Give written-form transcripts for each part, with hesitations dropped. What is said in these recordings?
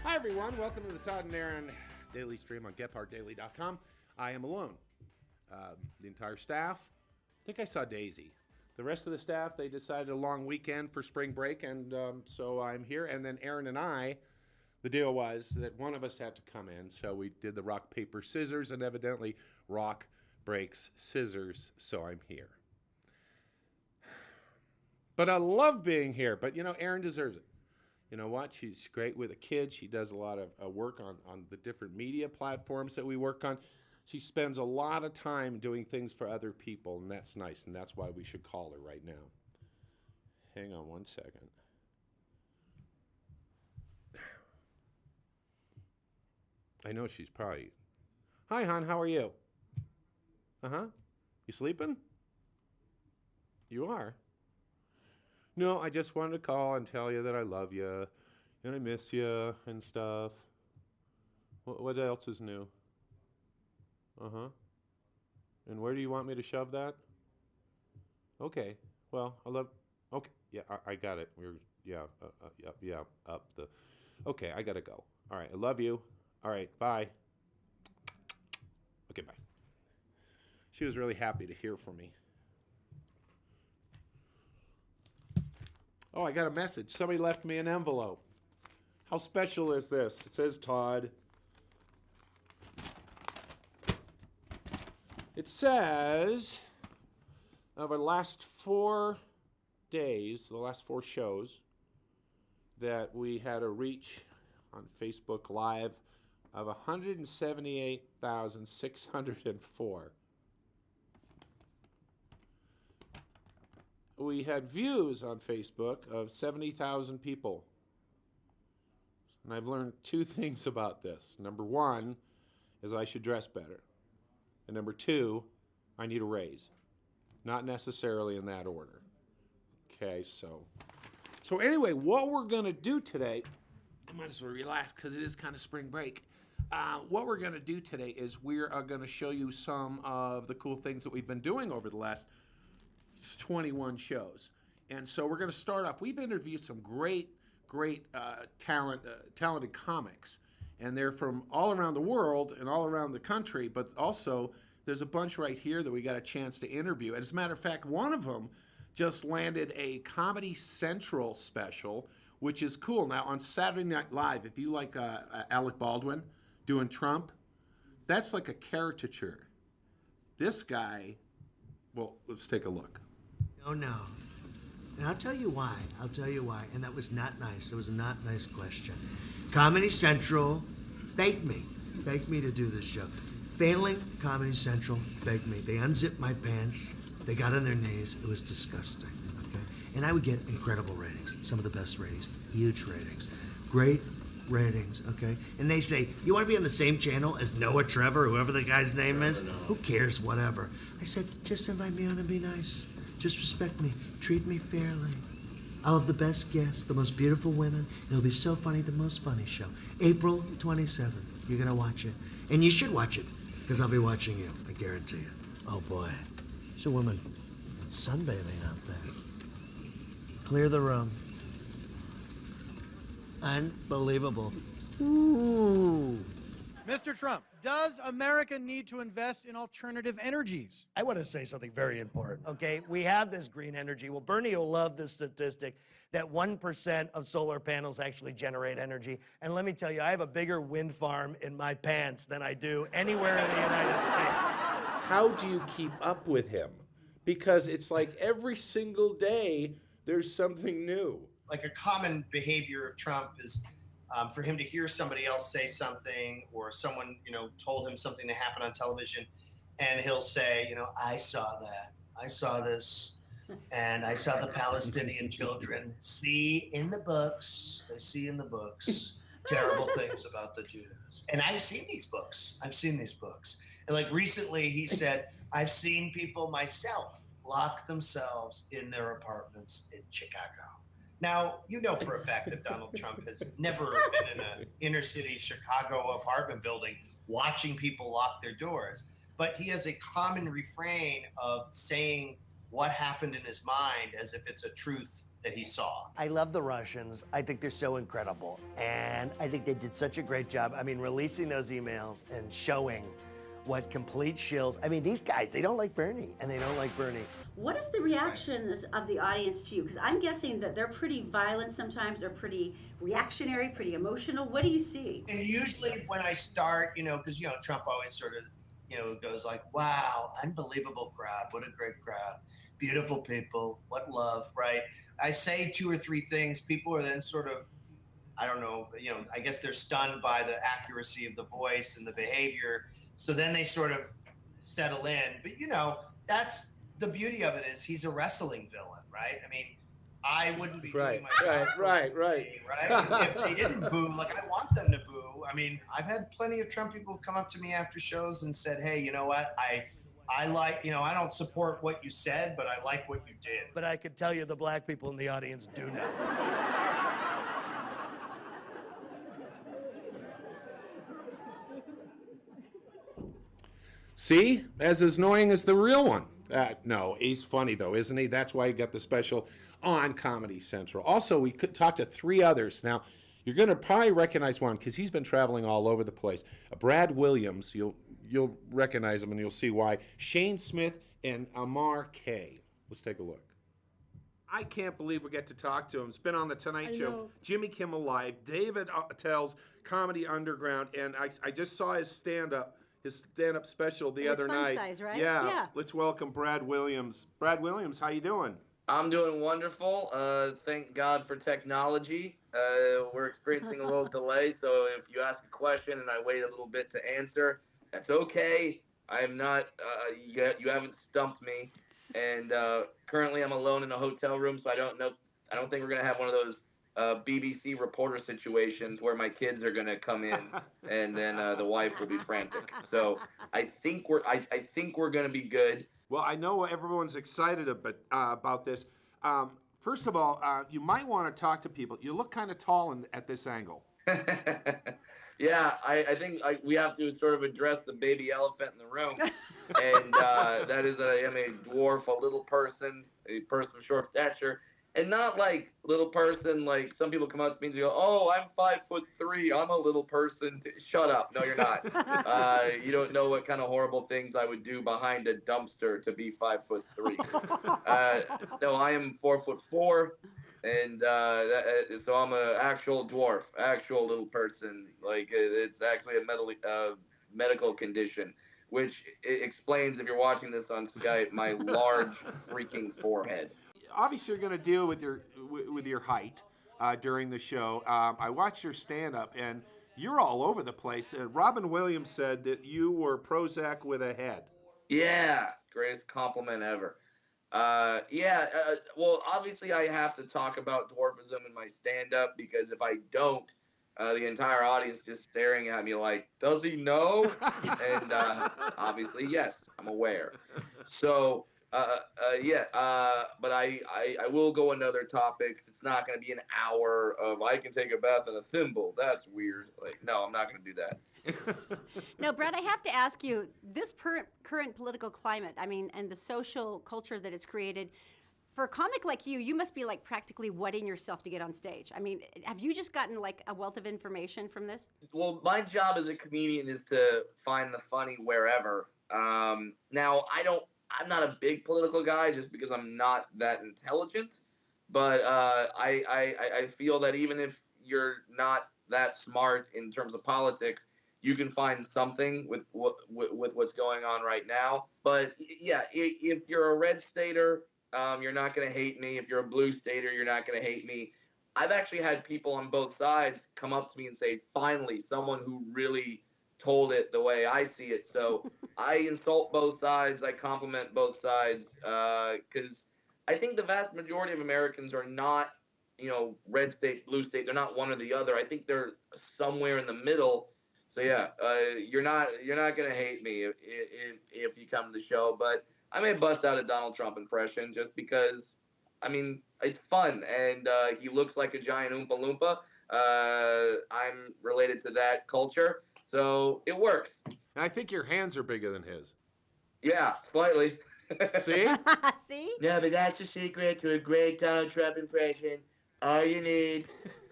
Hi, everyone. Welcome to the Todd and Erin Daily Stream on GephartDaily.com. I am alone. The entire staff, I think I saw Daisy. The rest of the staff, they decided a long weekend for spring break, and so I'm here. And then Erin and I, the deal was that one of us had to come in, so we did the rock, paper, scissors, and evidently rock breaks scissors, so I'm here. But I love being here, but Erin deserves it. You know what? She's great with the kids. She does a lot of work on the different media platforms that we work on. She spends a lot of time doing things for other people, and that's nice, and that's why we should call her right now. Hang on one second. I know she's probably... Hi, hon. How are you? Uh-huh. You sleeping? You are? No, I just wanted to call and tell you that I love you, and I miss you, and stuff. What else is new? Uh-huh. And where do you want me to shove that? Okay. Well, I love... Okay. Yeah, I got it. Up the... Okay, I gotta go. All right, I love you. All right, bye. Okay, bye. She was really happy to hear from me. Oh, I got a message. Somebody left me an envelope. How special is this? It says Todd. It says, over the last 4 days, the last 4 shows, that we had a reach on Facebook Live of 178,604. We had views on Facebook of 70,000 people. And I've learned 2 things about this. Number 1 is I should dress better. And number 2, I need a raise. Not necessarily in that order. Okay, so anyway, what we're going to do today, I might as well relax because it is kind of spring break. What we're going to do today is we are going to show you some of the cool things that we've been doing over the last 21 shows. And so we're going to start off. We've interviewed some great talented comics, and they're from all around the world and all around the country, but also there's a bunch right here that we got a chance to interview. And as a matter of fact, one of them just landed a Comedy Central special, which is cool. Now on Saturday Night Live, if you like Alec Baldwin doing Trump, that's like a caricature. This guy, well, let's take a look. Oh, no. And I'll tell you why. And that was not nice. It was a not nice question. Comedy Central begged me to do this show. Failing Comedy Central begged me. They unzipped my pants. They got on their knees. It was disgusting. Okay? And I would get incredible ratings. Some of the best ratings. Huge ratings. Great ratings, okay? And they say, you want to be on the same channel as Noah Trevor, whoever the guy's name is? Who cares, whatever. I said, just invite me on and be nice. Just respect me. Treat me fairly. I'll have the best guests, the most beautiful women. It'll be so funny, the most funny show. April 27th. You're going to watch it. And you should watch it, because I'll be watching you. I guarantee you. Oh, boy. There's a woman sunbathing out there. Clear the room. Unbelievable. Ooh. Mr. Trump, does America need to invest in alternative energies? I want to say something very important, okay? We have this green energy. Well, Bernie will love this statistic that 1% of solar panels actually generate energy. And let me tell you, I have a bigger wind farm in my pants than I do anywhere in the United States. How do you keep up with him? Because it's like every single day there's something new. Like a common behavior of Trump is for him to hear somebody else say something, or someone, told him something that happened on television, and he'll say, I saw that. I saw this, and I saw the Palestinian children see in the books. They see in the books terrible things about the Jews. And I've seen these books. And like recently he said, I've seen people myself lock themselves in their apartments in Chicago. Now, for a fact that Donald Trump has never been in an inner city Chicago apartment building watching people lock their doors, but he has a common refrain of saying what happened in his mind as if it's a truth that he saw. I love the Russians. I think they're so incredible. And I think they did such a great job. I mean, releasing those emails and showing what complete shills. I mean, these guys, they don't like Bernie, and they don't like Bernie. What is the reactions of the audience to you? Because I'm guessing that they're pretty violent sometimes, they're pretty reactionary, pretty emotional. What do you see? And usually when I start, because, Trump always sort of, goes like, wow, unbelievable crowd. What a great crowd. Beautiful people. What love, right? I say 2 or 3 things. People are then sort of, I don't know, I guess they're stunned by the accuracy of the voice and the behavior. So then they sort of settle in. But, that's the beauty of it is he's a wrestling villain, right? I mean, I wouldn't be doing my job. Right. If they didn't boo, like I want them to boo. I mean, I've had plenty of Trump people come up to me after shows and said, hey, you know what? I like, I don't support what you said, but I like what you did. But I could tell you the black people in the audience do now. See? As annoying as the real one. No, he's funny, though, isn't he? That's why he got the special on Comedy Central. Also, we could talk to 3 others. Now, you're going to probably recognize one because he's been traveling all over the place. Brad Williams, you'll recognize him and you'll see why. Shane Smith and Amar K. Let's take a look. I can't believe we get to talk to him. It's been on The Tonight Show, Jimmy Kimmel Live, David Attell's Comedy Underground, and I just saw his stand-up special the other night. Fun size, right? Yeah. Let's welcome Brad Williams. Brad Williams, how you doing? I'm doing wonderful. Thank God for technology. We're experiencing a little delay, so if you ask a question and I wait a little bit to answer, that's okay. I am not, you haven't stumped me. And currently I'm alone in a hotel room, so I don't think we're going to have one of those BBC reporter situations where my kids are going to come in and then the wife will be frantic. So I think we're going to be good. Well, I know everyone's excited about this. First of all, you might want to talk to people. You look kind of tall at this angle. Yeah, I think we have to sort of address the baby elephant in the room. And that is that I am a dwarf, a little person, a person of short stature. And not like little person, like some people come up to me and go, oh, I'm 5'3", I'm a little person. Shut up. No, you're not. You don't know what kind of horrible things I would do behind a dumpster to be 5'3". No, I am 4'4", and so I'm an actual dwarf, actual little person. Like it's actually a medical condition, which explains, if you're watching this on Skype, my large freaking forehead. Obviously, you're going to deal with your height during the show. I watched your stand-up, and you're all over the place. Robin Williams said that you were Prozac with a head. Yeah, greatest compliment ever. Well, obviously, I have to talk about dwarfism in my stand-up, because if I don't, the entire audience just staring at me like, does he know? And obviously, yes, I'm aware. So... but I will go into other topics. It's not going to be an hour of I can take a bath in a thimble. That's weird. Like, no, I'm not going to do that. Now, Brad, I have to ask you, this current political climate, I mean, and the social culture that it's created, for a comic like you must be like practically wetting yourself to get on stage. I mean, have you just gotten like a wealth of information from this? Well, my job as a comedian is to find the funny wherever. Now, I'm not a big political guy just because I'm not that intelligent, but I feel that even if you're not that smart in terms of politics, you can find something with what's going on right now. But yeah, if you're a red stater, you're not going to hate me. If you're a blue stater, you're not going to hate me. I've actually had people on both sides come up to me and say, finally, someone who really told it the way I see it. So I insult both sides. I compliment both sides, because I think the vast majority of Americans are not, red state, blue state. They're not one or the other. I think they're somewhere in the middle. So yeah, you're not gonna hate me if you come to the show. But I may bust out a Donald Trump impression just because, I mean, it's fun, and he looks like a giant Oompa Loompa. I'm related to that culture. So it works. And I think your hands are bigger than his. Yeah, slightly. See? See? No, but that's the secret to a great Donald Trump impression. All you need,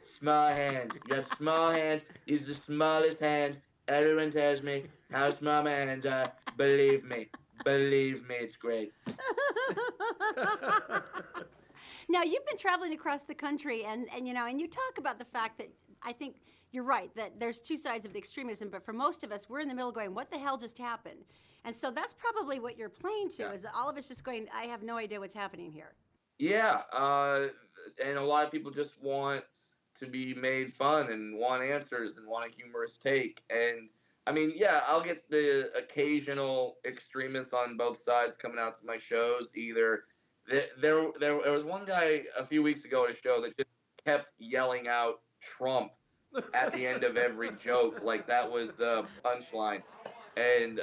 small hands. You have small hands. These are the smallest hands. Everyone tells me how small my hands are. Believe me. Believe me, it's great. Now, you've been traveling across the country, and you talk about the fact that I think you're right, that there's two sides of the extremism, but for most of us, we're in the middle going, what the hell just happened? And so that's probably what you're playing to, is that all of us just going, I have no idea what's happening here. Yeah, and a lot of people just want to be made fun and want answers and want a humorous take. And I mean, yeah, I'll get the occasional extremists on both sides coming out to my shows. Either there was one guy a few weeks ago at a show that just kept yelling out Trump at the end of every joke, like that was the punchline. And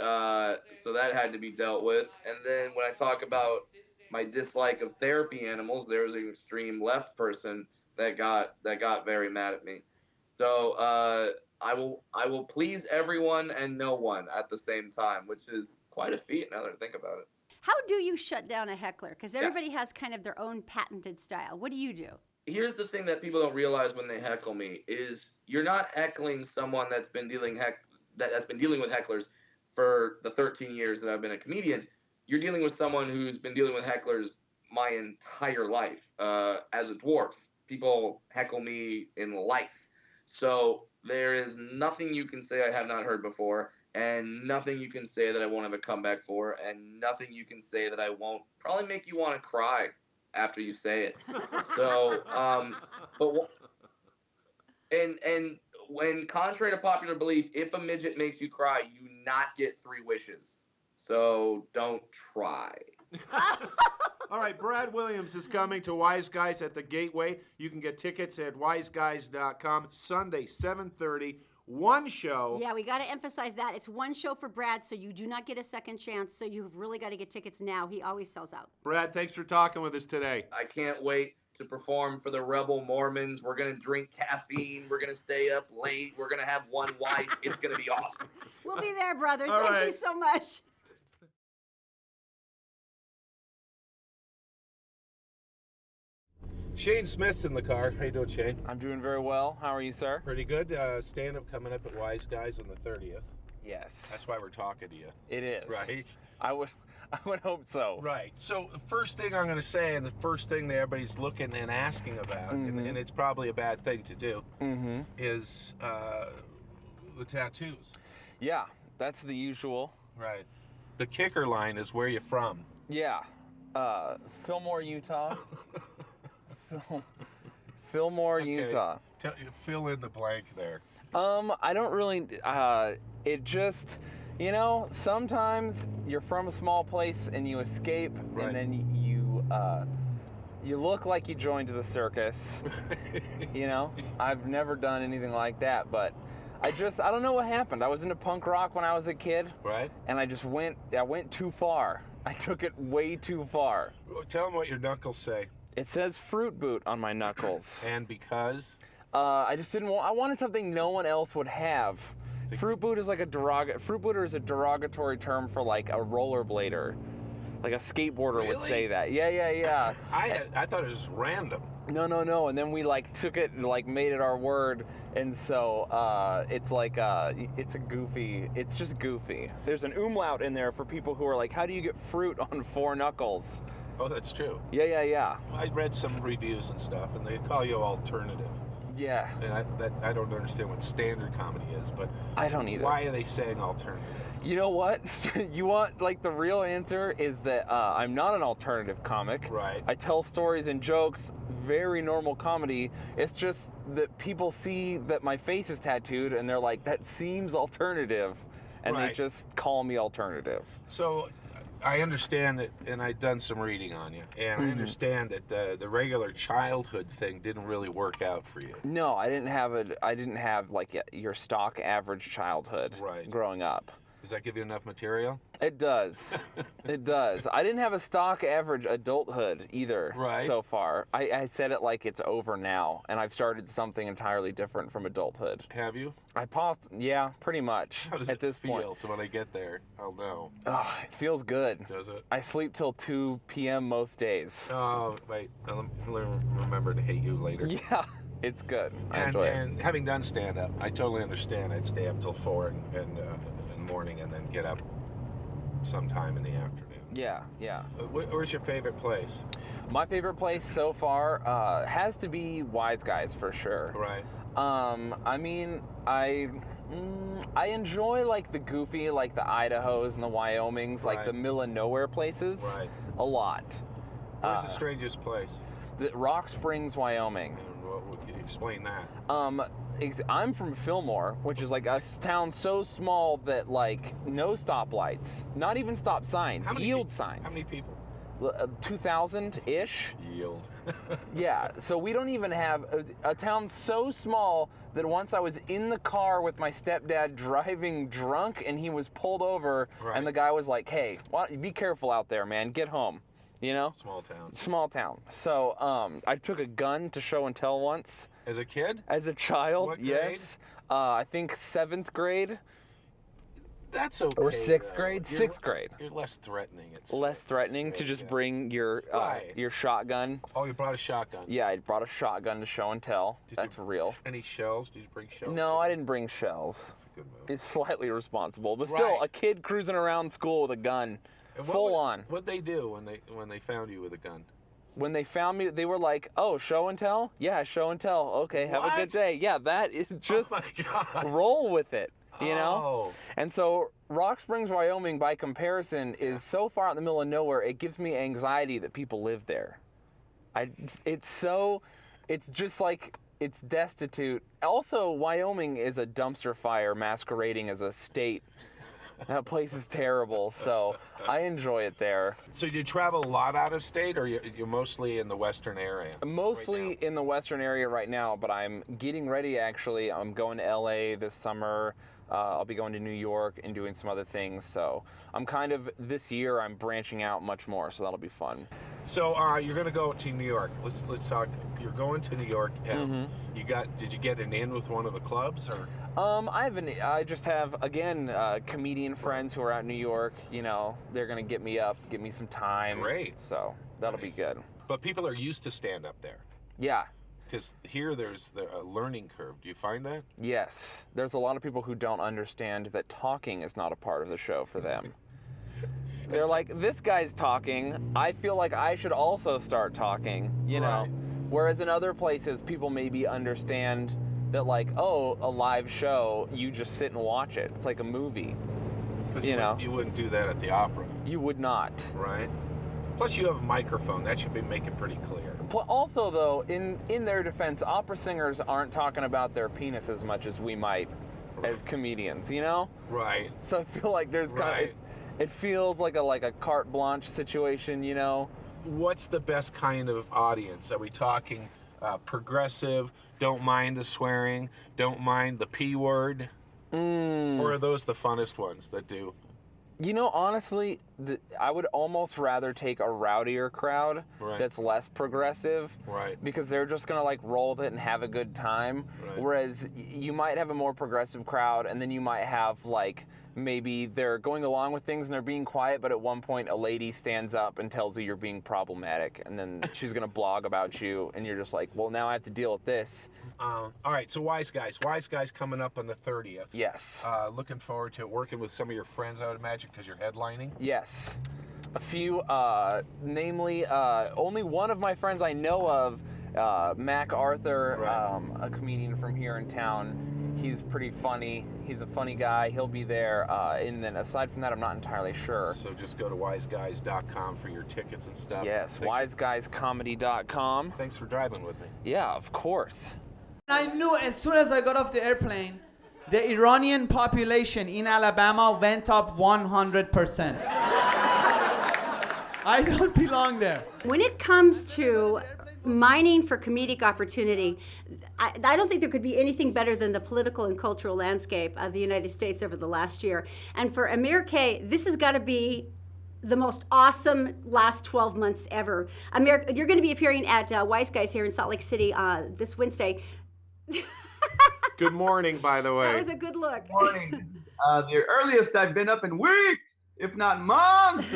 so that had to be dealt with. And then when I talk about my dislike of therapy animals, there was an extreme left person that got very mad at me. So I will please everyone and no one at the same time, which is quite a feat now that I think about it. How do you shut down a heckler? Because everybody has kind of their own patented style. What do you do? Here's the thing that people don't realize when they heckle me is you're not heckling someone that's been dealing with hecklers for the 13 years that I've been a comedian. You're dealing with someone who's been dealing with hecklers my entire life. As a dwarf, people heckle me in life. So there is nothing you can say I have not heard before, and nothing you can say that I won't have a comeback for, and nothing you can say that I won't probably make you want to cry after you say it. So, and when contrary to popular belief, if a midget makes you cry, you not get 3 wishes. So don't try. All right, Brad Williams is coming to Wise Guys at the Gateway. You can get tickets at wiseguys.com. Sunday, 7:30. One show. Yeah, we got to emphasize that. It's one show for Brad, so you do not get a second chance. So you've really got to get tickets now. He always sells out. Brad, thanks for talking with us today. I can't wait to perform for the Rebel Mormons. We're going to drink caffeine. We're going to stay up late. We're going to have one wife. It's going to be awesome. We'll be there, brother. All Thank right. you so much. Shane Smith's in the car. How you doing, Shane? I'm doing very well. How are you, sir? Pretty good. Stand-up coming up at Wise Guys on the 30th. Yes. That's why we're talking to you. It is. Right? I would hope so. Right. So the first thing I'm going to say, and the first thing that everybody's looking and asking about, and it's probably a bad thing to do, is the tattoos. Yeah, that's the usual. Right. The kicker line is, where you from? Yeah. Fillmore, Utah. Fillmore, Utah. Fill in the blank there. I don't really, it just, sometimes you're from a small place and you escape, Right. and then you look like you joined the circus. I've never done anything like that, but I don't know what happened. I was into punk rock when I was a kid. Right. And I went too far. I took it way too far. Tell them what your knuckles say. It says fruit boot on my knuckles. And because? I just didn't want. I wanted something no one else would have. Fruit boot is like fruit booter is a derogatory term for like a rollerblader, like a skateboarder would say that. Yeah. I thought it was random. No. And then we took it and made it our word, and so it's just goofy. There's an umlaut in there for people who are like, how do you get fruit on 4 knuckles? Oh, that's true. Yeah. I read some reviews and stuff, and they call you alternative. Yeah. And I don't understand what standard comedy is, but I don't either. Why are they saying alternative? You know what? You want the real answer is that I'm not an alternative comic. Right. I tell stories and jokes, very normal comedy. It's just that people see that my face is tattooed and they're like, that seems alternative, and Right. they just call me alternative. So I understand that, and I've done some reading on you, and I understand that the regular childhood thing didn't really work out for you. No, I didn't have your stock average childhood Right. growing up. Does that give you enough material? It does. It does. I didn't have a stock average adulthood either so far. I said it like it's over now, and I've started something entirely different from adulthood. Have you? Yeah, pretty much. How does at it this feel? point. So when I get there, I'll know. Oh, it feels good. Does it? I sleep till 2 p.m. most days. Oh, wait. I'll remember to hate you later. Yeah, it's good. I enjoy it. And having done stand-up, I totally understand. I'd stay up till 4 in the morning and then get up sometime in the afternoon. Yeah. Where's your favorite place? My favorite place so far has to be Wise Guys for sure. Right. I mean, I enjoy like the goofy, like the Idahos and the Wyomings, like the middle of nowhere places, a lot. Where's the strangest place? Rock Springs, Wyoming. And what would you explain that? I'm from Fillmore, which is like a town so small that like no stoplights, not even stop signs, yield signs. How many people? 2,000-ish. Yield. Yeah, so we don't even have a town so small that once I was in the car with my stepdad driving drunk and he was pulled over and the guy was like, hey, be careful out there, man, get home. You know? Small town. Small town. So I took a gun to show and tell once. As a kid? As a child, what grade? yes. I think 7th grade. That's okay. Or 6th grade? 6th grade. You're less threatening. It's less threatening to just bring your shotgun. Oh, you brought a shotgun? Yeah, I brought a shotgun to show and tell. That's real. Any shells? Did you bring shells? No, I didn't bring shells. That's a good move. It's slightly irresponsible, but still, a kid cruising around school with a gun. Full on. What'd they do when they found you with a gun? When they found me, they were like, "Oh, show and tell? Yeah, show and tell. Okay, have a good day." Yeah, that is just roll with it, you know? And so Rock Springs, Wyoming, by comparison, is so far out in the middle of nowhere, it gives me anxiety that people live there. It's just like, it's destitute. Also, Wyoming is a dumpster fire masquerading as a state. That place is terrible, so I enjoy it there. So you travel a lot out of state, or you're mostly in the western area? Mostly in the western area right now, but I'm getting ready, actually. I'm going to LA this summer. I'll be going to New York and doing some other things. So I'm kind of, this year, I'm branching out much more, so that'll be fun. So you're going to go to New York. Let's talk. You're going to New York. Did you get an in with one of the clubs, or? I just have, again, comedian friends who are out in New York. You know, they're going to get me up, give me some time. Great. So that'll be good. But people are used to stand up there. Yeah. Because here there's a learning curve. Do you find that? Yes. There's a lot of people who don't understand that talking is not a part of the show for them. They're like, this guy's talking. I feel like I should also start talking, you know? Whereas in other places, people maybe understand that, like, oh, a live show, you just sit and watch it. It's like a movie. You know? You wouldn't do that at the opera. You would not. Right. Plus, you have a microphone. That should make it pretty clear. Also, though, in their defense, opera singers aren't talking about their penis as much as we might as comedians, you know? Right. So I feel like there's kind of, it feels like a carte blanche situation, you know? What's the best kind of audience? Are we talking progressive, don't mind the swearing, don't mind the P word? Or are those the funnest ones that do? You know, honestly, I would almost rather take a rowdier crowd that's less progressive. Because they're just going to, like, roll with it and have a good time. Whereas you might have a more progressive crowd, and then you might have, like, maybe they're going along with things and they're being quiet, but at one point a lady stands up and tells you you're being problematic, and then she's going to blog about you, and you're just like, well, now I have to deal with this. All right, so Wise Guys coming up on the 30th. Yes. Looking forward to working with some of your friends, I would imagine, because you're headlining. Yes. A few, namely, only one of my friends I know of, Mac Arthur, a comedian from here in town. He's pretty funny. He's a funny guy. He'll be there. And then aside from that, I'm not entirely sure. So just go to wiseguys.com for your tickets and stuff. Yes, wiseguyscomedy.com. Thanks for driving with me. Yeah, of course. I knew as soon as I got off the airplane, the Iranian population in Alabama went up 100%. I don't belong there. When it comes to mining for comedic opportunity. I don't think there could be anything better than the political and cultural landscape of the United States over the last year. And for Amir K, this has got to be the most awesome last 12 months ever. Amir, you're going to be appearing at Wise Guys here in Salt Lake City this Wednesday. Good morning, by the way. That was a good look. Morning. The earliest I've been up in weeks, if not months.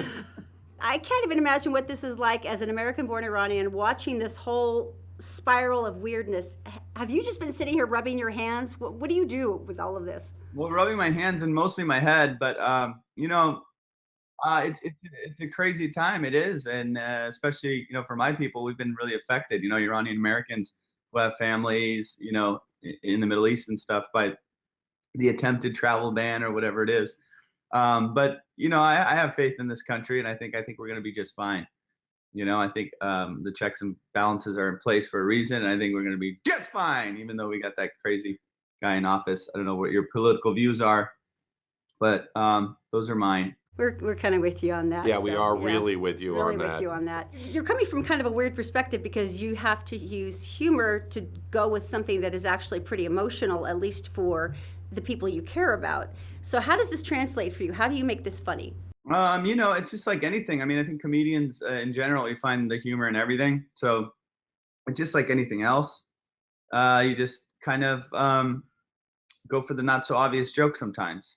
I can't even imagine what this is like as an American-born Iranian watching this whole spiral of weirdness. Have you just been sitting here rubbing your hands? What do you do with all of this? Well, rubbing my hands and mostly my head, but it's a crazy time. It is, and especially for my people, we've been really affected. Iranian Americans who have families, in the Middle East and stuff by the attempted travel ban or whatever it is. But I have faith in this country, and I think we're going to be just fine. I think the checks and balances are in place for a reason, and I think we're going to be just fine, even though we got that crazy guy in office. I don't know what your political views are, but those are mine. We're kind of with you on that. Yeah, we are really with you on that. Really with you on that. You're coming from kind of a weird perspective because you have to use humor to go with something that is actually pretty emotional, at least for the people you care about. So how does this translate for you? How do you make this funny? It's just like anything. I mean, I think comedians in general, you find the humor in everything. So it's just like anything else. You just kind of go for the not so obvious joke sometimes,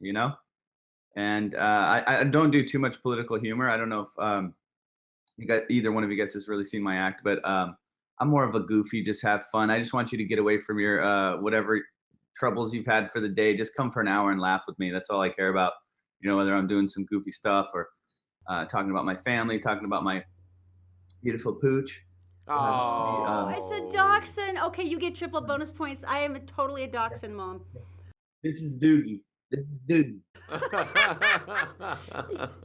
And I don't do too much political humor. I don't know if either one of you guys has really seen my act, but I'm more of a goofy, just have fun. I just want you to get away from your whatever troubles you've had for the day. Just come for an hour and laugh with me. That's all I care about. Whether I'm doing some goofy stuff or talking about my family, talking about my beautiful pooch. Oh, it's a dachshund. Okay, you get triple bonus points. I am totally a dachshund mom. This is Doogie.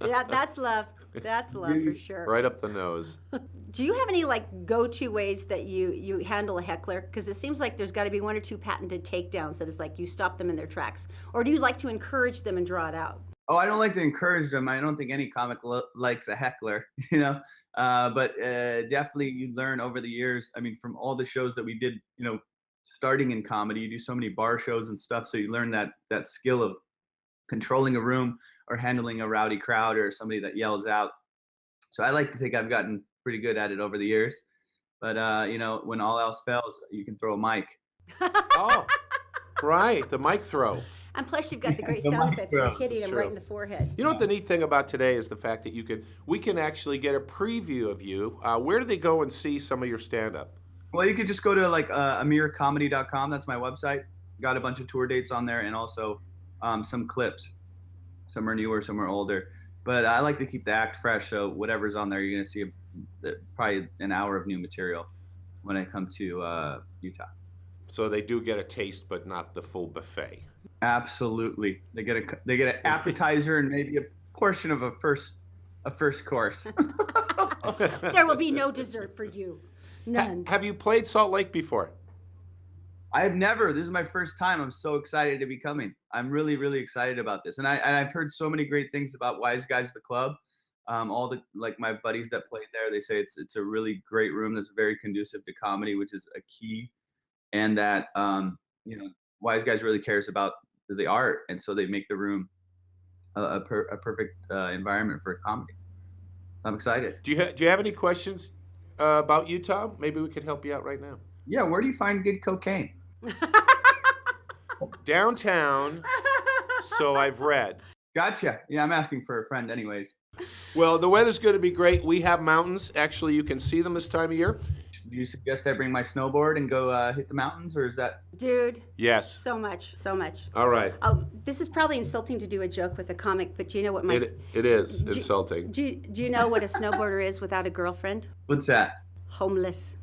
Yeah, that's love. That's love for sure. Right up the nose. Do you have any go-to ways that you handle a heckler? Because it seems like there's got to be one or two patented takedowns that is like you stop them in their tracks. Or do you like to encourage them and draw it out? Oh, I don't like to encourage them. I don't think any comic likes a heckler, But definitely you learn over the years. I mean, from all the shows that we did, starting in comedy, you do so many bar shows and stuff. So you learn that skill of controlling a room or handling a rowdy crowd or somebody that yells out. So I like to think I've gotten pretty good at it over the years. But, when all else fails, you can throw a mic. Oh, right. The mic throw. And plus, you've got the great sound effect of hitting him true. right in the forehead. You know what the neat thing about today is the fact that we can actually get a preview of you. Where do they go and see some of your stand-up? Well, you could just go to amircomedy.com. That's my website. Got a bunch of tour dates on there and also some clips. Some are newer, some are older. But I like to keep the act fresh, so whatever's on there, you're going to see probably an hour of new material when I come to Utah. So they do get a taste, but not the full buffet. Absolutely, they get an appetizer and maybe a portion of a first course. There will be no dessert for you, none. Have you played Salt Lake before? I have never. This is my first time. I'm so excited to be coming. I'm really, really excited about this, and I've heard so many great things about Wise Guys, the club. All the my buddies that played there, they say it's a really great room that's very conducive to comedy, which is a key, and that Wise Guys really cares about the art, and so they make the room a perfect environment for comedy. I'm excited. Do you have any questions about Utah? Maybe we could help you out right now. Yeah, where do you find good cocaine? Downtown. So I've read. Gotcha. Yeah, I'm asking for a friend anyways. Well, the weather's going to be great. We have mountains. Actually, you can see them this time of year. Do you suggest I bring my snowboard and go hit the mountains, or is that? Dude. Yes. So much. All right. Oh, this is probably insulting to do a joke with a comic, but do you know what It is insulting. Do you know what a snowboarder is without a girlfriend? What's that? Homeless.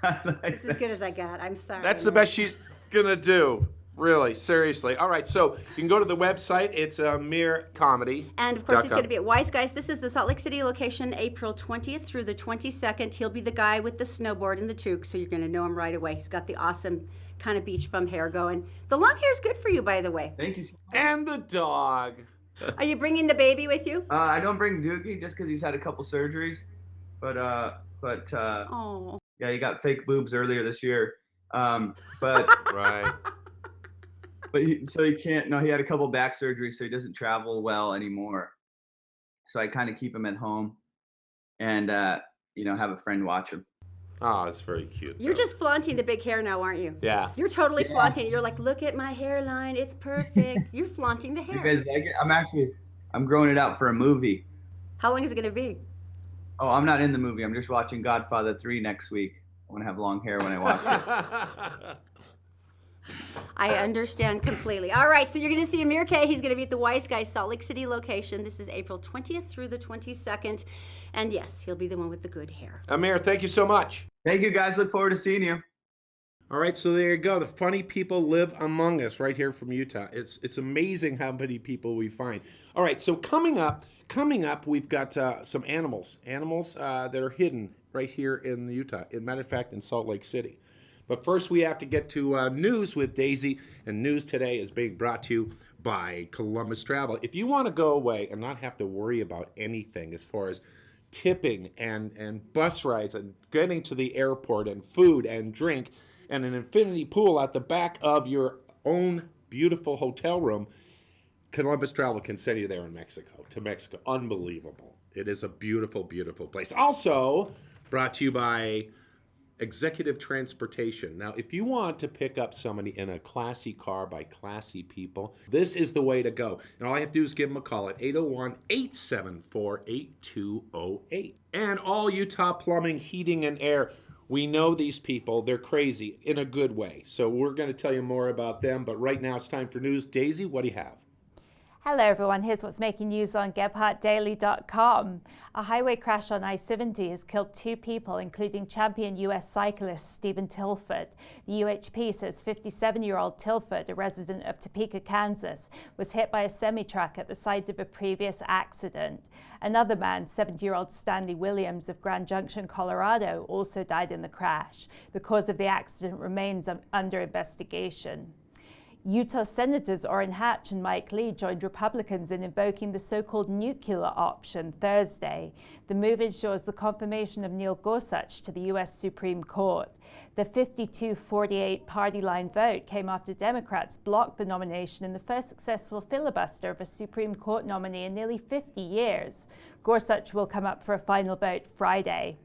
I like It's as good as I got. I'm sorry. That's the best she's going to do. Really, seriously. All right, so you can go to the website. It's Amir Comedy. And of course, he's going to be at Wise Guys. This is the Salt Lake City location, April 20th through the 22nd. He'll be the guy with the snowboard and the toque, so you're going to know him right away. He's got the awesome kind of beach bum hair going. The long hair is good for you, by the way. Thank you so much. And the dog. Are you bringing the baby with you? I don't bring Doogie just because he's had a couple surgeries, but but Oh. yeah, he got fake boobs earlier this year. But Right. so he can't. No, he had a couple back surgeries, so he doesn't travel well anymore. So I kind of keep him at home, and have a friend watch him. Oh, that's very cute. You're though. just flaunting the big hair now, aren't you? Yeah. You're totally Yeah. flaunting it. You're like, look at my hairline. It's perfect. You're flaunting the You hair. guys like it? I'm growing it out for a movie. How long is it going to be? Oh, I'm not in the movie. I'm just watching Godfather 3 next week. I want to have long hair when I watch it. I understand completely. All right, so you're going to see Amir K. He's going to be at the Wise Guys Salt Lake City location. This is April 20th through the 22nd. And yes, he'll be the one with the good hair. Amir, thank you so much. Thank you, guys. Look forward to seeing you. All right, so there you go. The funny people live among us right here from Utah. It's amazing how many people we find. All right, so coming up, we've got some animals that are hidden right here in Utah. As a matter of fact, in Salt Lake City. But first, we have to get to news with Daisy, and news today is being brought to you by Columbus Travel. If you want to go away and not have to worry about anything as far as tipping and bus rides and getting to the airport and food and drink and an infinity pool at the back of your own beautiful hotel room, Columbus Travel can send you there to Mexico. Unbelievable. It is a beautiful, beautiful place. Also brought to you by Executive Transportation. Now, if you want to pick up somebody in a classy car by classy people, this is the way to go. And all I have to do is give them a call at 801-874-8208. And All Utah Plumbing, Heating, and Air. We know these people. They're crazy in a good way. So we're going to tell you more about them. But right now it's time for news. Daisy, what do you have? Hello everyone, here's what's making news on GephartDaily.com. A highway crash on I-70 has killed 2 people, including champion US cyclist Stephen Tilford. The UHP says 57-year-old Tilford, a resident of Topeka, Kansas, was hit by a semi-truck at the site of a previous accident. Another man, 70-year-old Stanley Williams of Grand Junction, Colorado, also died in the crash. The cause of the accident remains under investigation. Utah Senators Orrin Hatch and Mike Lee joined Republicans in invoking the so-called nuclear option Thursday. The move ensures the confirmation of Neil Gorsuch to the U.S. Supreme Court. The 52-48 party line vote came after Democrats blocked the nomination in the first successful filibuster of a Supreme Court nominee in nearly 50 years. Gorsuch will come up for a final vote Friday.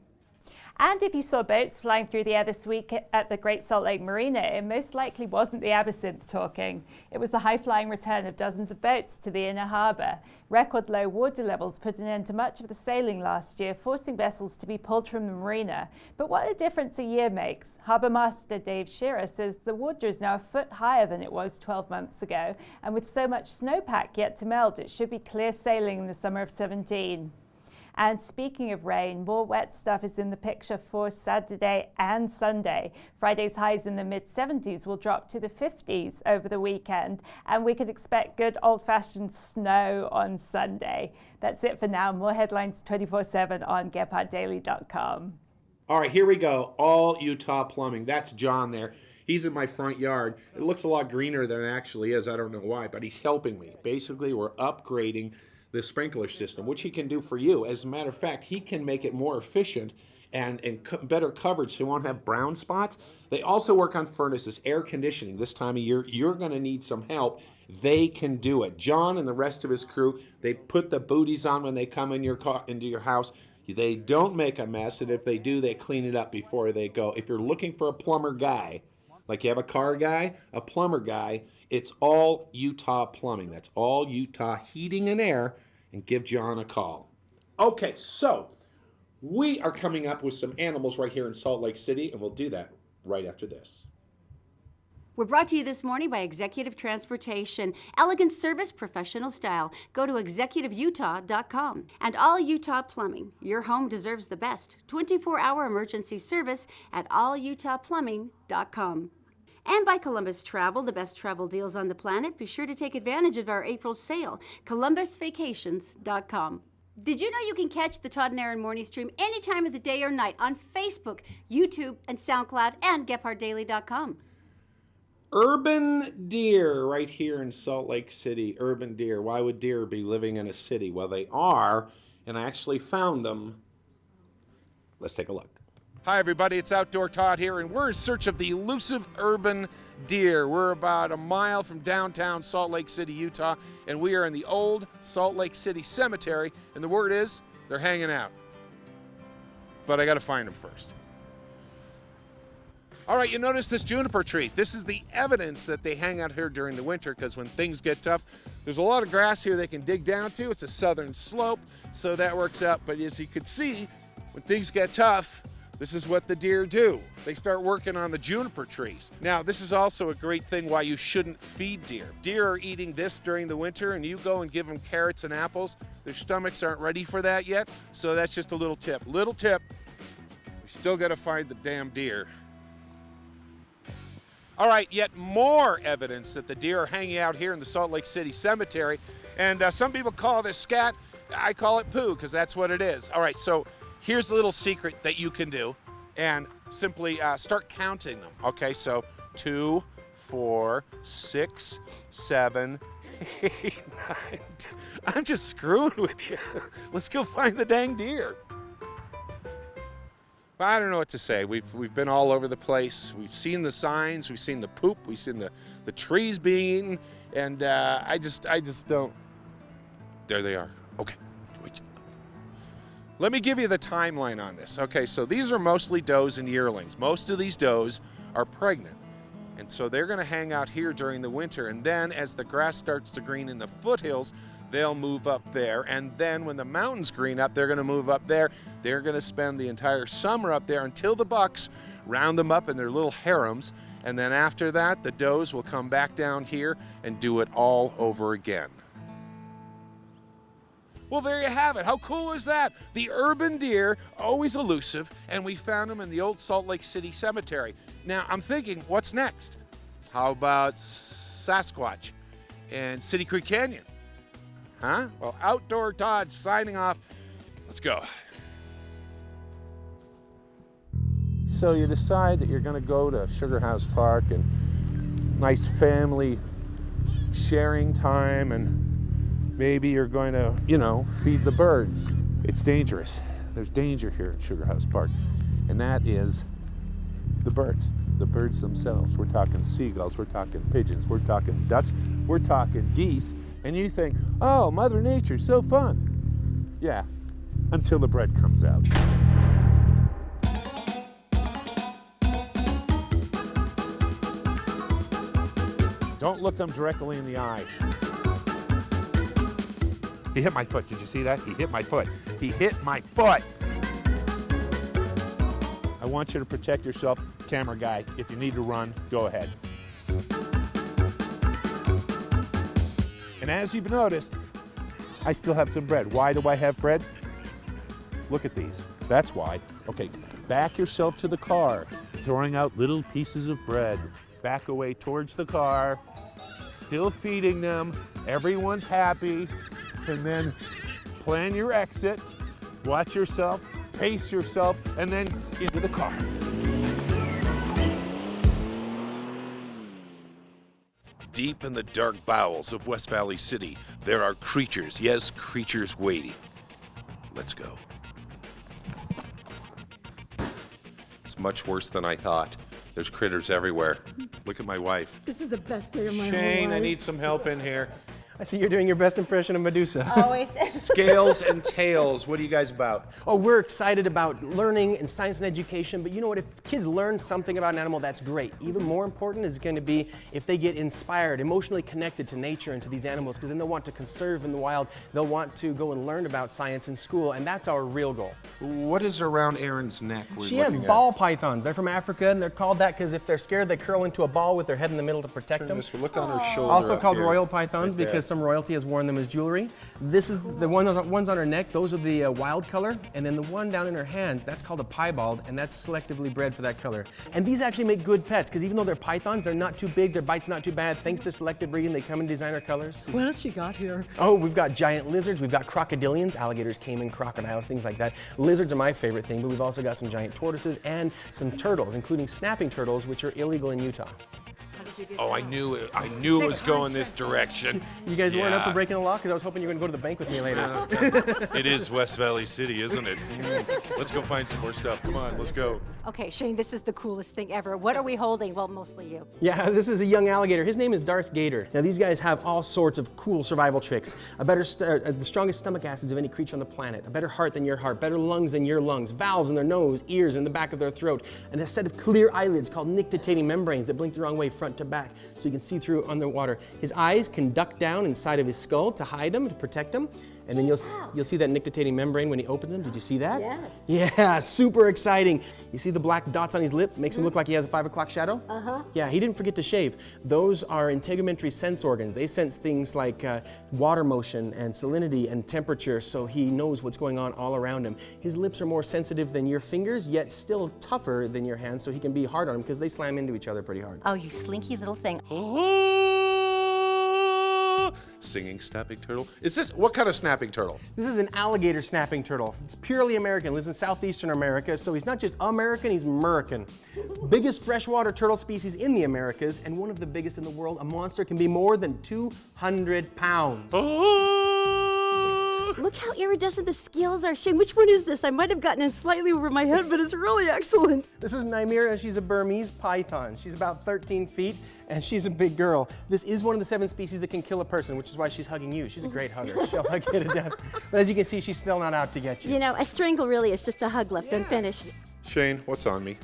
And if you saw boats flying through the air this week at the Great Salt Lake Marina, it most likely wasn't the absinthe talking. It was the high-flying return of dozens of boats to the inner harbour. Record low water levels put an end to much of the sailing last year, forcing vessels to be pulled from the marina. But what a difference a year makes. Harbour Master Dave Shearer says the water is now a foot higher than it was 12 months ago, and with so much snowpack yet to melt, it should be clear sailing in the summer of 17. And speaking of rain, more wet stuff is in the picture for Saturday and Sunday. Friday's highs in the mid-70s will drop to the 50s over the weekend, and we could expect good old-fashioned snow on Sunday. That's it for now. More headlines 24/7 on GephartDaily.com. All right, here we go. All Utah Plumbing. That's John there. He's in my front yard. It looks a lot greener than it actually is. I don't know why, but he's helping me. Basically, we're upgrading the sprinkler system, which he can do for you. As a matter of fact, he can make it more efficient and better coverage so you won't have brown spots. They also work on furnaces, air conditioning. This time of year, you're going to need some help. They can do it. John and the rest of his crew, they put the booties on when they come in your car, into your house. They don't make a mess, and if they do, they clean it up before they go. If you're looking for a plumber guy, like you have a car guy, a plumber guy, it's All Utah Plumbing. That's All Utah Heating and Air, and give John a call. Okay, so we are coming up with some animals right here in Salt Lake City, and we'll do that right after this. We're brought to you this morning by Executive Transportation. Elegant service, professional style. Go to executiveutah.com. And All Utah Plumbing. Your home deserves the best. 24-hour emergency service at allutahplumbing.com. And by Columbus Travel, the best travel deals on the planet. Be sure to take advantage of our April sale, columbusvacations.com. Did you know you can catch the Todd and Erin Morning stream any time of the day or night on Facebook, YouTube, and SoundCloud, and GephartDaily.com. Urban deer right here in Salt Lake City. Urban deer. Why would deer be living in a city? Well, they are, and I actually found them Let's take a look. Hi everybody, it's Outdoor Todd here, and we're in search of the elusive urban deer. We're about a mile from downtown Salt Lake City, Utah, and we are in the old Salt Lake City Cemetery, and the word is they're hanging out. But I gotta find them first. All right, you notice this juniper tree. This is the evidence that they hang out here during the winter, because when things get tough, there's a lot of grass here they can dig down to. It's a southern slope, so that works out. But as you can see, when things get tough, this is what the deer do. They start working on the juniper trees. Now, this is also a great thing why you shouldn't feed deer. Deer are eating this during the winter, and you go and give them carrots and apples. Their stomachs aren't ready for that yet, so that's just a little tip. Little tip, we still gotta find the damn deer. All right, yet more evidence that the deer are hanging out here in the Salt Lake City Cemetery. And some people call this scat. I call it poo, because that's what it is. All right, so here's a little secret that you can do, and simply start counting them. Okay, so 2, 4, 6, 7, 8, 9. I'm just screwing with you. Let's go find the dang deer. I don't know what to say. We've been all over the place. We've seen the signs. We've seen the poop. We've seen the trees being eaten, and I just don't. There they are. Okay. Wait. Let me give you the timeline on this. Okay, so these are mostly does and yearlings. Most of these does are pregnant, and so they're going to hang out here during the winter, and then as the grass starts to green in the foothills, they'll move up there, and then when the mountains green up, they're going to move up there. They're going to spend the entire summer up there until the bucks round them up in their little harems, and then after that, the does will come back down here and do it all over again. Well, there you have it. How cool is that? The urban deer, always elusive, and we found them in the old Salt Lake City Cemetery. Now, I'm thinking, what's next? How about Sasquatch and City Creek Canyon? Huh? Well, Outdoor Todd signing off. Let's go. So you decide that you're going to go to Sugar House Park and nice family sharing time, and maybe you're going to, feed the birds. It's dangerous. There's danger here at Sugar House Park, and that is the birds themselves. We're talking seagulls, we're talking pigeons, we're talking ducks, we're talking geese. And you think, oh, Mother Nature's so fun. Yeah, until the bread comes out. Don't look them directly in the eye. He hit my foot. Did you see that? He hit my foot. He hit my foot. I want you to protect yourself, camera guy. If you need to run, go ahead. And as you've noticed, I still have some bread. Why do I have bread? Look at these. That's why. Okay, back yourself to the car, throwing out little pieces of bread. Back away towards the car, still feeding them. Everyone's happy. And then plan your exit, watch yourself, pace yourself, and then into the car. Deep in the dark bowels of West Valley City, there are creatures, yes, creatures waiting. Let's go. It's much worse than I thought. There's critters everywhere. Look at my wife. This is the best day of my whole Shane, life. I need some help in here. I see you're doing your best impression of Medusa. Always. Scales and tails, what are you guys about? Oh, we're excited about learning and science and education, but you know what? If kids learn something about an animal, that's great. Even more important is going to be if they get inspired, emotionally connected to nature and to these animals, because then they'll want to conserve in the wild. They'll want to go and learn about science in school, and that's our real goal. What is around Erin's neck? She has ball pythons. They're from Africa, and they're called that because if they're scared, they curl into a ball with their head in the middle to protect them. Look on her shoulder. Also called here, royal pythons right there. because some royalty has worn them as jewelry. This is the ones on her neck. Those are the wild color, and then the one down in her hands, that's called a piebald, and that's selectively bred for that color. And these actually make good pets because even though they're pythons, they're not too big, their bite's not too bad. Thanks to selective breeding, they come in designer colors. What else you got here? Oh, we've got giant lizards, we've got crocodilians, alligators, caiman, crocodiles, things like that. Lizards are my favorite thing, but we've also got some giant tortoises and some turtles, including snapping turtles, which are illegal in Utah. How did you did. Oh, I knew it. I knew it was going this direction. You guys weren't up for Yeah. breaking the law? Because I was hoping you were going to go to the bank with me later. It is West Valley City, isn't it? Let's go find some more stuff. Come on, let's go. Okay, Shane, this is the coolest thing ever. What are we holding? Well, mostly you. Yeah, this is a young alligator. His name is Darth Gator. Now, these guys have all sorts of cool survival tricks. The strongest stomach acids of any creature on the planet, a better heart than your heart, better lungs than your lungs, valves in their nose, ears, and the back of their throat, and a set of clear eyelids called nictitating membranes that blink the wrong way front to back so you can see through underwater. His eyes can duck down inside of his skull to hide him, to protect him. And then you'll see that nictitating membrane when he opens them. Did you see that? Yes. Yeah, super exciting. You see the black dots on his lip? Makes him look like he has a 5 o'clock shadow? Uh-huh. Yeah, he didn't forget to shave. Those are integumentary sense organs. They sense things like water motion and salinity and temperature, so he knows what's going on all around him. His lips are more sensitive than your fingers, yet still tougher than your hands, so he can be hard on them because they slam into each other pretty hard. Oh, you slinky little thing. Singing snapping turtle. Is this, what kind of snapping turtle? This is an alligator snapping turtle. It's purely American, lives in southeastern America, so he's not just American, he's American. Biggest freshwater turtle species in the Americas, and one of the biggest in the world. A monster can be more than 200 pounds. Look how iridescent the scales are, Shane. Which one is this? I might have gotten it slightly over my head, but it's really excellent. This is Nymira. She's a Burmese python. She's about 13 feet, and she's a big girl. This is one of the 7 species that can kill a person, which is why she's hugging you. She's a great hugger. She'll hug you to death. But as you can see, she's still not out to get you. You know, a strangle really is just a hug left unfinished. Shane, what's on me?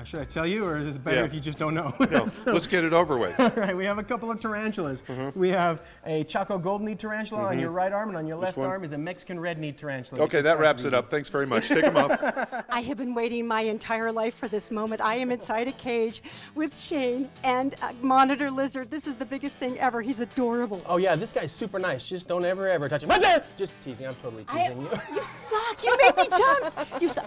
Should I tell you, or is it better if you just don't know? No, So- let's get it over with. All right, we have a couple of tarantulas. We have a Chaco golden-kneed tarantula on your right arm, and on your left one? arm is a Mexican red-kneed tarantula. Okay, that wraps it up. Thanks very much. Take them off. I have been waiting my entire life for this moment. I am inside a cage with Shane and a monitor lizard. This is the biggest thing ever. He's adorable. Oh yeah, this guy's super nice. Just don't ever touch him. Right there! Just teasing. I'm totally teasing you. You suck. You made me jump.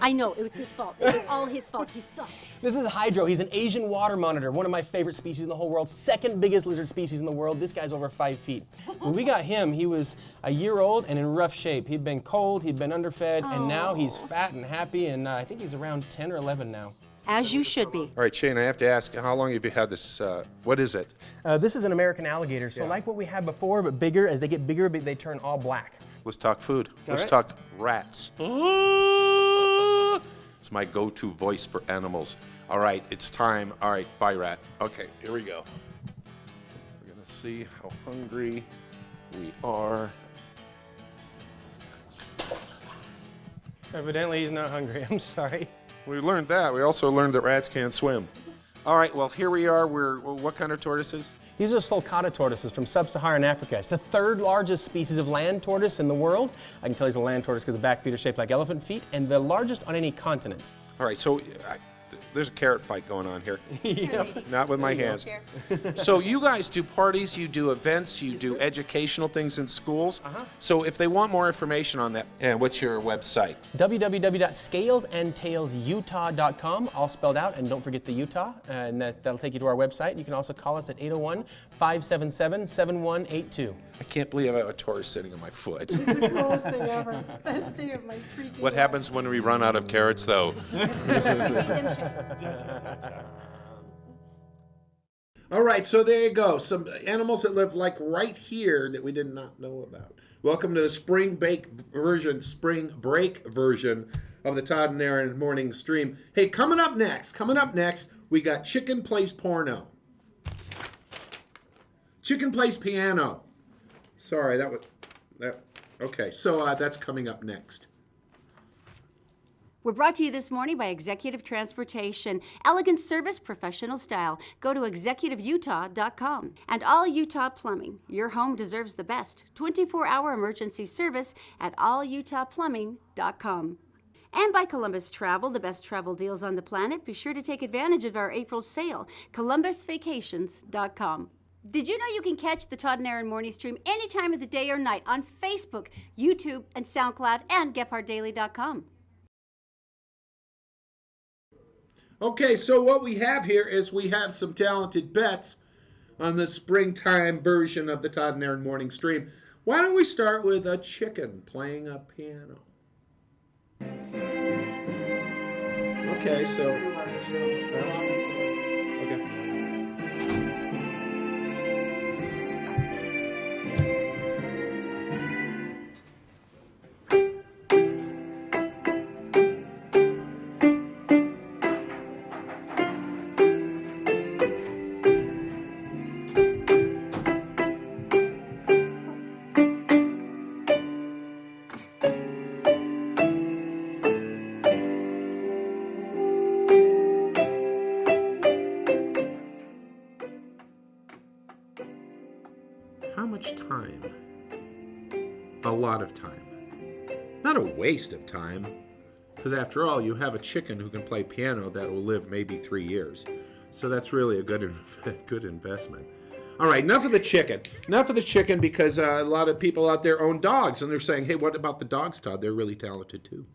I know, it was his fault. It was all his fault. He sucks. This is Hydro. He's an Asian water monitor, one of my favorite species in the whole world, second biggest lizard species in the world. This guy's over 5 feet. When we got him, he was a year old and in rough shape. He'd been cold, he'd been underfed, and now he's fat and happy, and I think he's around 10 or 11 now. As you should be. All right, Shane, I have to ask, how long have you had this, what is it? This is an American alligator, so like what we had before, but bigger. As they get bigger, they turn all black. Let's talk food. Let's right. talk rats. It's my go-to voice for animals. All right, it's time. All right, bye, rat. Okay, here we go. We're gonna see how hungry we are. Evidently, he's not hungry. I'm sorry. We learned that. We also learned that rats can't swim. All right, well, here we are. We're what kind of tortoises? These are sulcata tortoises from sub-Saharan Africa. It's the 3rd largest species of land tortoise in the world. I can tell he's a land tortoise because the back feet are shaped like elephant feet, and the largest on any continent. All right, so there's a carrot fight going on here. Yep. Not with my hands. So you guys do parties, you do events, you do educational things in schools. So if they want more information on that, and what's your website? www.scalesandtailsutah.com, all spelled out, and don't forget the Utah, and that'll take you to our website. You can also call us at 801-577-7182. I can't believe I have a tortoise sitting on my foot. Coolest thing ever. Best day of my freaking What life. happens when we run out of carrots, though? All right, so there you go. Some animals that live like right here that we did not know about. Welcome to the spring break version of the Todd and Erin Morning Stream. Hey, coming up next, we got Chicken Plays Porno. Chicken Plays Piano. Sorry, okay, so that's coming up next. We're brought to you this morning by Executive Transportation. Elegant service, professional style. Go to executiveutah.com. And All Utah Plumbing. Your home deserves the best. 24-hour emergency service at allutahplumbing.com. And by Columbus Travel, the best travel deals on the planet. Be sure to take advantage of our April sale. columbusvacations.com. Did you know you can catch the Todd and Erin Morning Stream any time of the day or night on Facebook, YouTube, and SoundCloud, and GephartDaily.com? Okay, so what we have here is we have some talented bets on the springtime version of the Todd and Erin Morning Stream. Why don't we start with a chicken playing a piano? Okay, so... okay. how much time? A lot of time. Not a waste of time, because after all, you have a chicken who can play piano that will live maybe 3 years. So that's really a good investment. All right, enough of the chicken. Enough of the chicken, because a lot of people out there own dogs, and they're saying, hey, what about the dogs, Todd? They're really talented too.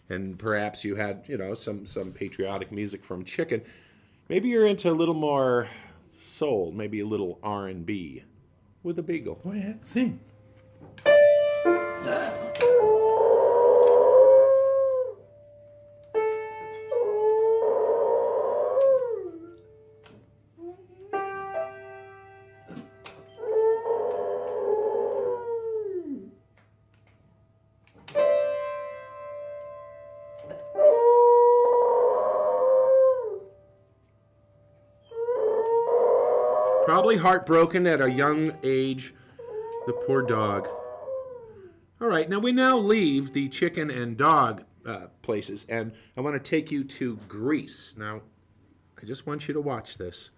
And perhaps you had, some patriotic music from chicken. Maybe you're into a little more soul, maybe a little R&B with a beagle. Go ahead, sing. Probably heartbroken at a young age, the poor dog. All right, now we leave the chicken and dog places, and I want to take you to Greece. Now, I just want you to watch this,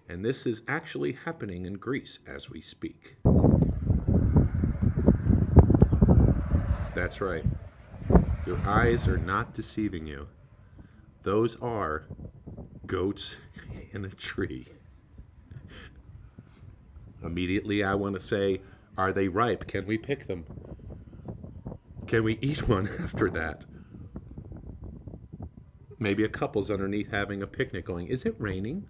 and this is actually happening in Greece as we speak. That's right. Your eyes are not deceiving you. Those are goats in a tree. Immediately I want to say, are they ripe? Can we pick them? Can we eat one after that? Maybe a couple's underneath having a picnic going, is it raining?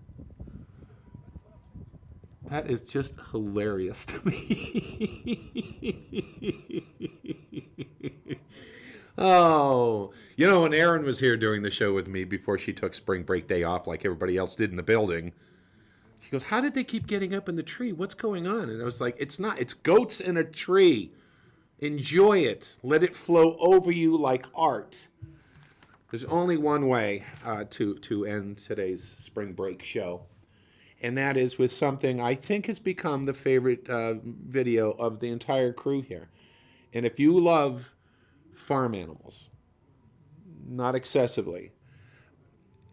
That is just hilarious to me. Oh, when Erin was here doing the show with me before she took spring break day off like everybody else did in the building, she goes, how did they keep getting up in the tree? What's going on? And I was like, it's goats in a tree. Enjoy it. Let it flow over you like art. There's only one way to end today's spring break show, and that is with something I think has become the favorite video of the entire crew here. And if you love farm animals, not excessively,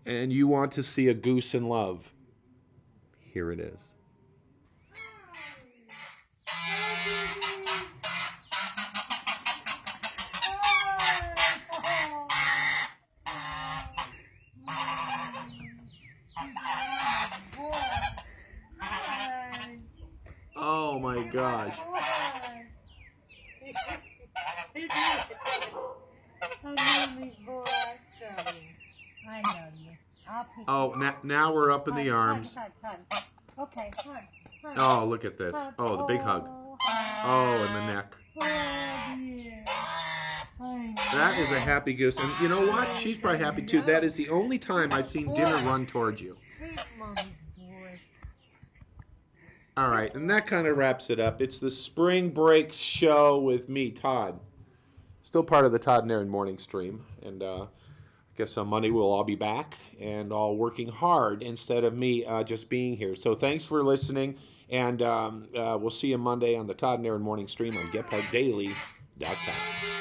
and you want to see a goose in love, here it is. Oh my gosh. Oh, now we're up in the arms. Okay, Oh, look at this. Oh, the big hug. Oh, and the neck. That is a happy goose. And you know what? She's probably happy too. That is the only time I've seen dinner run towards you. All right, and that kind of wraps it up. It's the Spring Break Show with me, Todd. Still part of the Todd and Erin Morning stream. And I guess on Monday we'll all be back and all working hard instead of me just being here. So thanks for listening, and we'll see you Monday on the Todd and Erin Morning stream on GephartDaily.com.